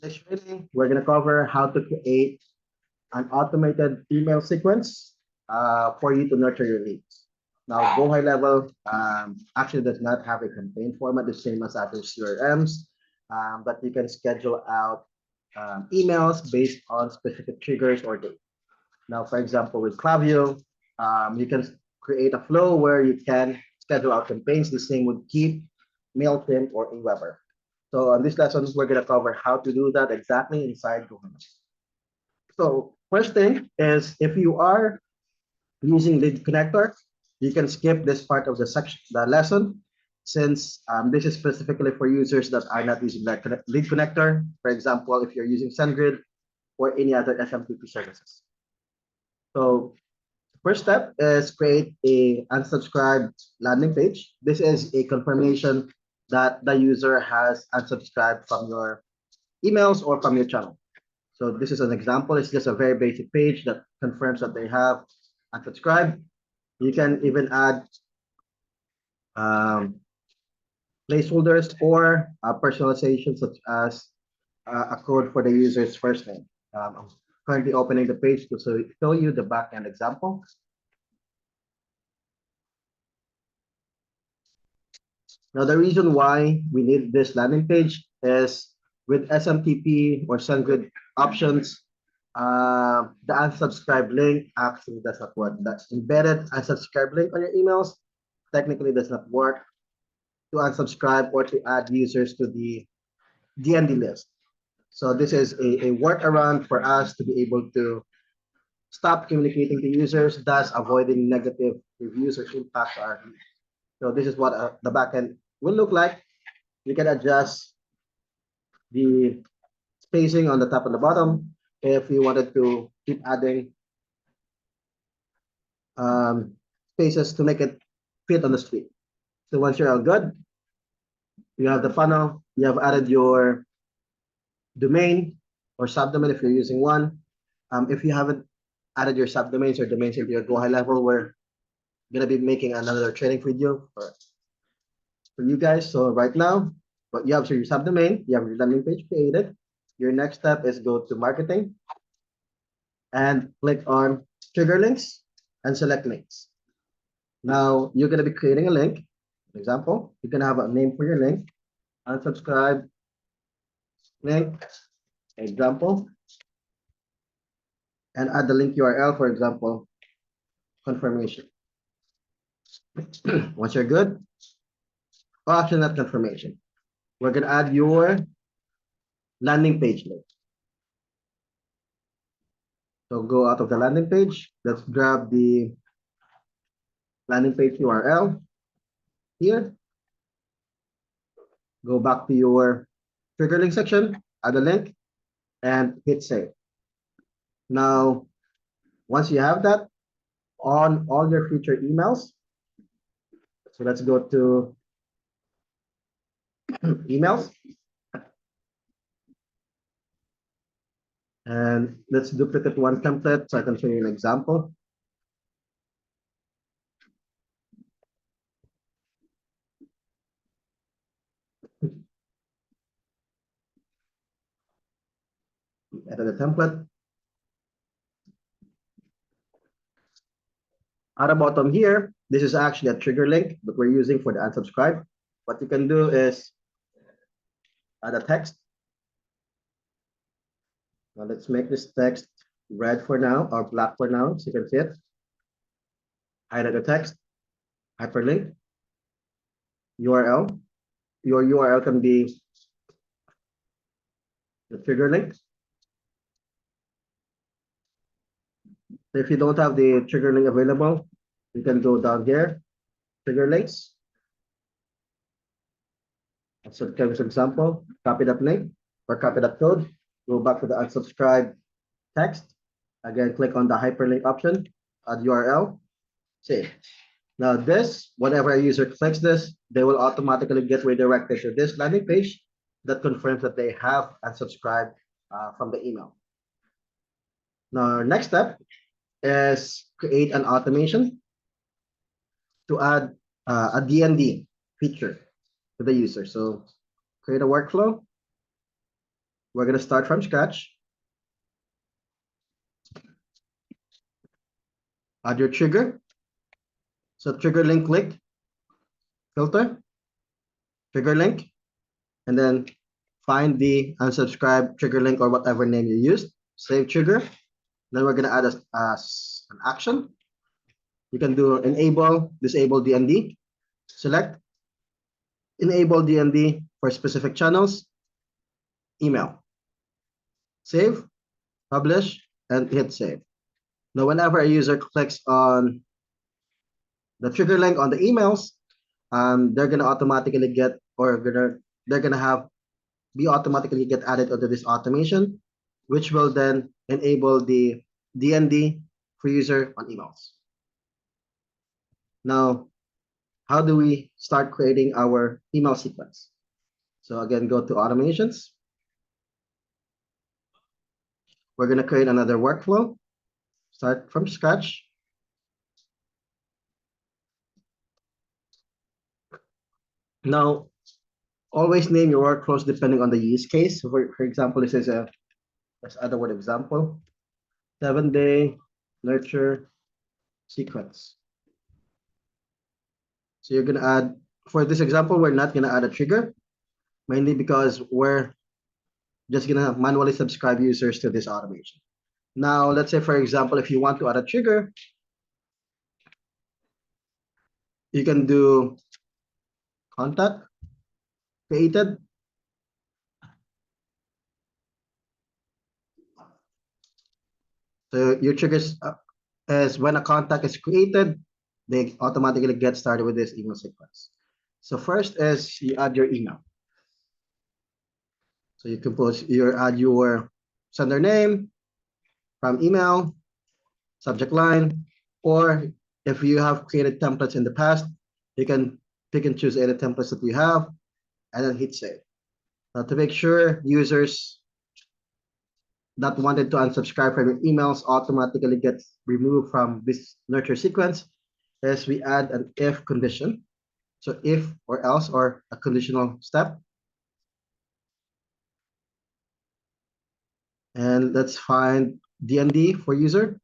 This training, we're going to cover how to create an automated email sequence for you to nurture your leads. Now, Go High Level actually does not have a campaign format the same as other CRMs, but you can schedule out emails based on specific triggers or dates. Now, for example, with Clavio, you can create a flow where you can schedule out campaigns. The same with Keep, MailChimp, or Aweber. So on this lesson, we're going to cover how to do that exactly inside Google. So first thing is if you are using lead connector, you can skip this part of the lesson, since this is specifically for users that are not using lead connector. For example, if you're using SendGrid or any other SMTP services. So first step is create a unsubscribed landing page. This is a confirmation that the user has unsubscribed from your emails or from your channel. So this is an example. It's just a very basic page that confirms that they have unsubscribed. You can even add placeholders or personalization, such as a code for the user's first name. I'm currently opening the page to show you the backend example. Now, the reason why we need this landing page is with SMTP or SendGrid options, the unsubscribe link actually does not work. That embedded unsubscribe link on your emails technically does not work to unsubscribe or to add users to the DND list. So this is a workaround for us to be able to stop communicating to users, thus avoiding negative reviews or impact our leads. So this is what the backend will look like. You can adjust the spacing on the top and the bottom if you wanted to keep adding spaces to make it fit on the street. So once you're all good, you have the funnel, you have added your domain or subdomain if you're using one. If you haven't added your subdomains or domains into your Go High Level, we're gonna be making another training video for you guys. So right now, but you have your subdomain, you have your landing page created. Your next step is go to marketing and click on trigger links and select links. Now you're gonna be creating a link. For example, you can have a name for your link, unsubscribe link, example, and add the link URL, for example, confirmation. Once you're good, option that confirmation. We're gonna add your landing page link. So go out of the landing page. Let's grab the landing page URL here. Go back to your trigger link section, add a link, and hit save. Now, once you have that on all your future emails, so let's go to emails. And let's duplicate one template so I can show you an example. Edit the template. At the bottom here, this is actually a trigger link that we're using for the unsubscribe. What you can do is add a text. Now let's make this text red for now or black for now so you can see it. Highlight the text, hyperlink, URL. Your URL can be the trigger link. If you don't have the trigger link available, you can go down here, trigger links. So for example, copy that link or copy that code, go back to the unsubscribe text. Again, click on the hyperlink option, add URL, save. Now this, whenever a user clicks this, they will automatically get redirected to this landing page that confirms that they have unsubscribed from the email. Now, our next step is create an automation to add a DND feature to the user. So create a workflow. We're going to start from scratch. Add your trigger. So trigger link click, filter, trigger link, and then find the unsubscribe trigger link or whatever name you used. Save trigger. Then we're going to add as an action. You can do enable, disable DND. Select enable DND for specific channels. Email. Save, publish, and hit save. Now, whenever a user clicks on the trigger link on the emails, they're gonna automatically get or they're gonna have be automatically get added onto this automation, which will then enable the DND for user on emails. Now, how do we start creating our email sequence? So again, go to automations. We're gonna create another workflow. Start from scratch. Now, always name your workflows depending on the use case. So for example, this is let's add the word example, 7-day nurture sequence. So you're gonna add, for this example, we're not gonna add a trigger, mainly because we're just gonna manually subscribe users to this automation. Now, let's say, for example, if you want to add a trigger, you can do contact created. So your triggers is when a contact is created, they automatically get started with this email sequence. So first is you add your email. So you compose add your sender name from email, subject line, or if you have created templates in the past, you can pick and choose any templates that you have and then hit save. Now to make sure users that wanted to unsubscribe from your emails automatically gets removed from this nurture sequence, is we add an if condition. So if or else or a conditional step. And let's find DND for user.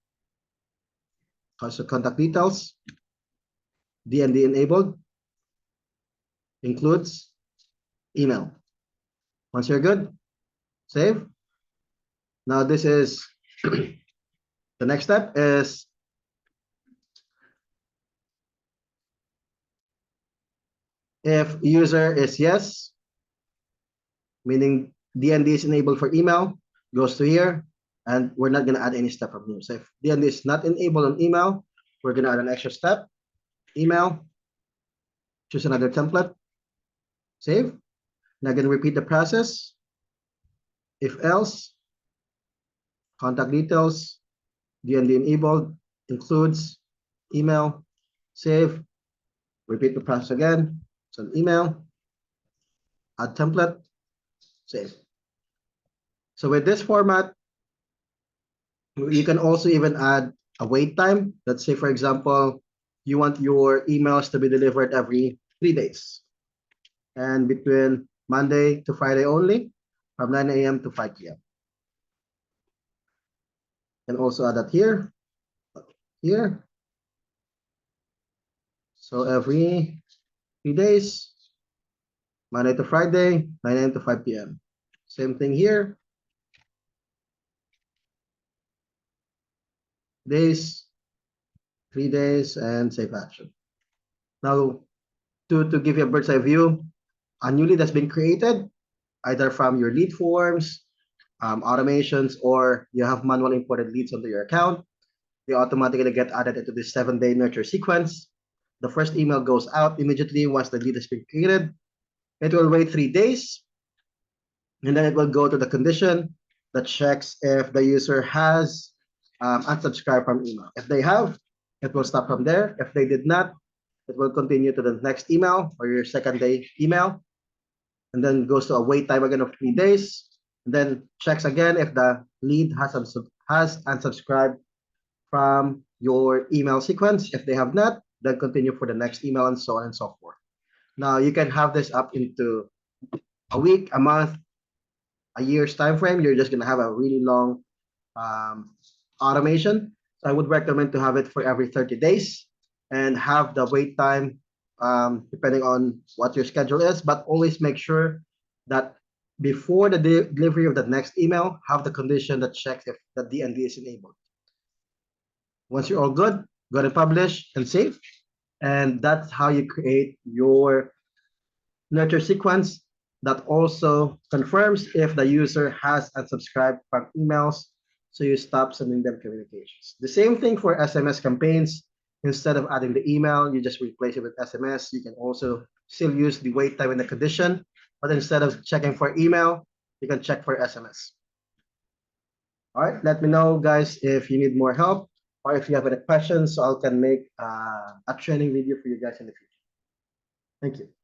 Also contact details. DND enabled includes email. Once you're good, save. Now this is the next step is if user is yes, meaning DND is enabled for email, goes to here, and we're not gonna add any step from here. So if DND is not enabled on email, we're gonna add an extra step, email, choose another template, save. Now again, repeat the process. If else, contact details, DND enabled, includes email, save, repeat the process again. So an email, add template, save. So with this format, you can also even add a wait time. Let's say, for example, you want your emails to be delivered every 3 days and between Monday to Friday only from 9 a.m. to 5 p.m. And also add that here, here. So every 3 days, Monday to Friday, 9 a.m. to 5 p.m. Same thing here. Days, 3 days, and save action. Now, to give you a bird's eye view, a new lead has been created, either from your lead forms, automations, or you have manually imported leads onto your account. They automatically get added into this 7-day nurture sequence. The first email goes out immediately once the lead has been created. It will wait 3 days, and then it will go to the condition that checks if the user has unsubscribed from email. If they have, it will stop from there. If they did not, it will continue to the next email or your second day email, and then goes to a wait time again of 3 days, and then checks again if the lead has unsubscribed from your email sequence. If they have not, then continue for the next email and so on and so forth. Now you can have this up into a week, a month, a year's time frame, you're just gonna have a really long automation. So I would recommend to have it for every 30 days and have the wait time depending on what your schedule is, but always make sure that before the delivery of the next email, have the condition that checks if the DND is enabled. Once you're all good, go ahead and publish and save. And that's how you create your nurture sequence that also confirms if the user has unsubscribed from emails, so you stop sending them communications. The same thing for SMS campaigns. Instead of adding the email, you just replace it with SMS. You can also still use the wait time in the condition, but instead of checking for email, you can check for SMS. All right, let me know, guys, if you need more help or if you have any questions, so I can make a training video for you guys in the future. Thank you.